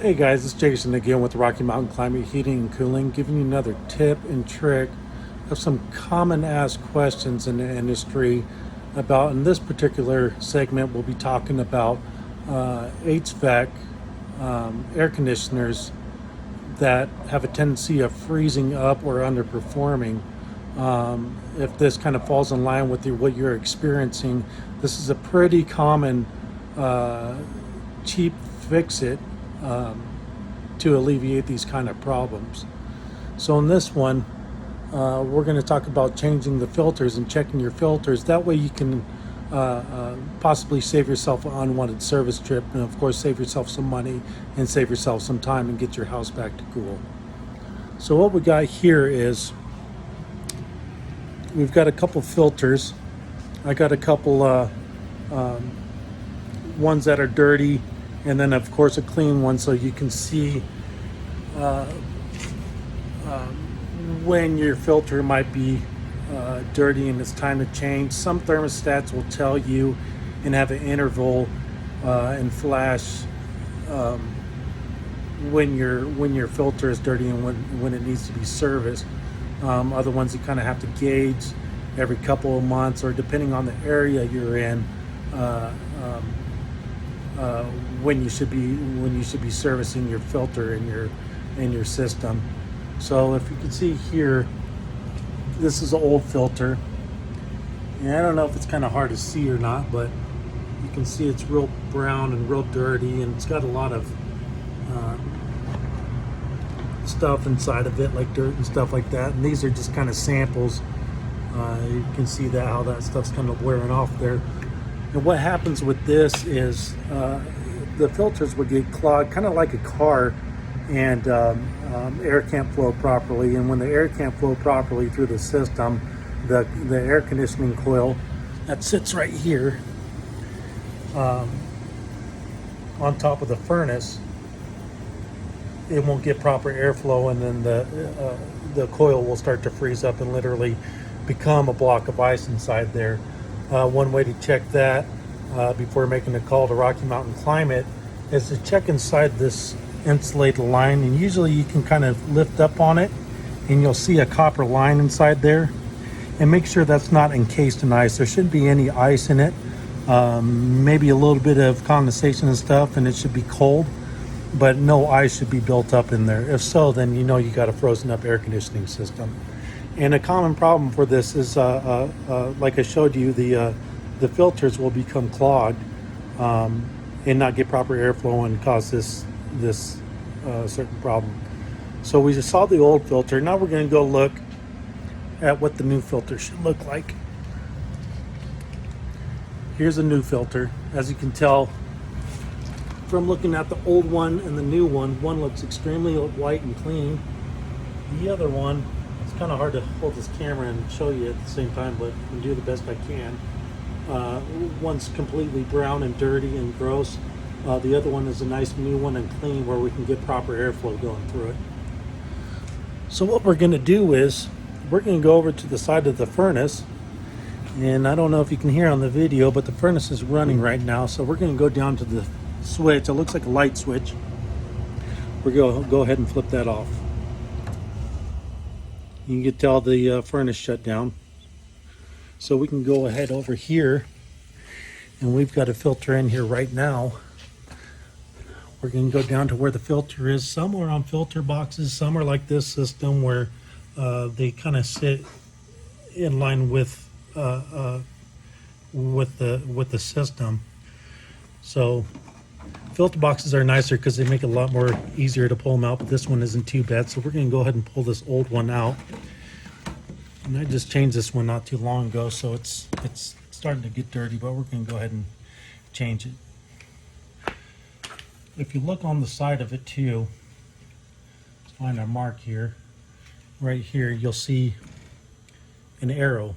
Hey guys, it's Jason again with Rocky Mountain Climate Heating and Cooling, giving you another tip and trick of some common asked questions in the industry about. In this particular segment, we'll be talking about HVAC air conditioners that have a tendency of freezing up or underperforming. If this kind of falls in line with what you're experiencing, this is a pretty common cheap fix it to alleviate these kind of problems. So in this one, we're going to talk about changing the filters and checking your filters. That way you can possibly save yourself an unwanted service trip, and of course save yourself some money and save yourself some time and get your house back to cool. So what we got here is we've got a couple filters. I got a couple ones that are dirty, and then of course a clean one, so you can see when your filter might be dirty and it's time to change. Some thermostats will tell you and have an interval and flash when your filter is dirty and when it needs to be serviced. Other ones you kind of have to gauge every couple of months, or depending on the area you're in, when you should be servicing your filter in your system. So if you can see here, this is an old filter, and I don't know if it's kind of hard to see or not, but you can see it's real brown and real dirty, and it's got a lot of stuff inside of it, like dirt and stuff like that. And these are just kind of samples. You can see that how that stuff's kind of wearing off there. And what happens with this is the filters will get clogged, kind of like a car, and air can't flow properly. And when the air can't flow properly through the system, the air conditioning coil that sits right here on top of the furnace, it won't get proper airflow, and then the coil will start to freeze up and literally become a block of ice inside there. One way to check that before making a call to Rocky Mountain Climate is to check inside this insulated line, and usually you can kind of lift up on it and you'll see a copper line inside there, and make sure that's not encased in ice. There shouldn't be any ice in it, maybe a little bit of condensation and stuff, and it should be cold, but no ice should be built up in there. If so, then you know you got a frozen up air conditioning system. And a common problem for this is like I showed you, the filters will become clogged and not get proper airflow and cause this certain problem. So we just saw the old filter. Now we're going to go look at what the new filter should look like. Here's a new filter. As you can tell from looking at the old one and the new one, one looks extremely white and clean. The other one, it's kind of hard to hold this camera and show you at the same time, but I can do the best I can. One's completely brown and dirty and gross. The other one is a nice new one and clean, where we can get proper airflow going through it. So what we're going to do is we're going to go over to the side of the furnace, and I don't know if you can hear on the video, but the furnace is running right now. So we're going to go down to the switch. It looks like a light switch. We're going to go ahead and flip that off. You can tell the furnace shut down. So we can go ahead over here, and we've got a filter in here right now. We're going to go down to where the filter is. Some are on filter boxes, some are like this system where they kind of sit in line with the system. So filter boxes are nicer because they make it a lot more easier to pull them out, but this one isn't too bad. So we're going to go ahead and pull this old one out. And I just changed this one not too long ago, so it's starting to get dirty, but we're going to go ahead and change it. If you look on the side of it too, let's find our mark here. Right here, you'll see an arrow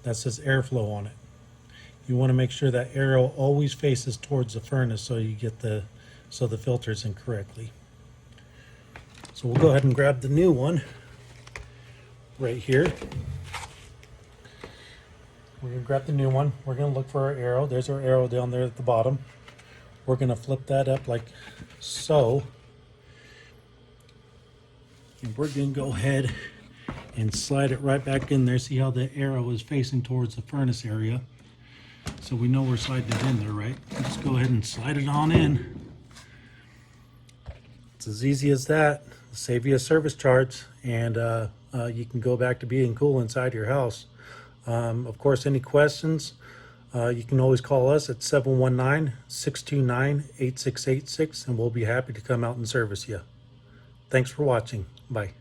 that says airflow on it. You want to make sure that arrow always faces towards the furnace, so you get the filter's in correctly. So we'll go ahead and grab the new one right here. We're going to grab the new one. We're going to look for our arrow. There's our arrow down there at the bottom. we're going to flip that up like so. And we're going to go ahead and slide it right back in there. See how the arrow is facing towards the furnace area? So we know we're sliding it in there, right? Just go ahead and slide it on in. It's as easy as that. It'll save you a service charge, and you can go back to being cool inside your house. Of course, any questions, you can always call us at 719-629-8686, and we'll be happy to come out and service you. Thanks for watching. Bye.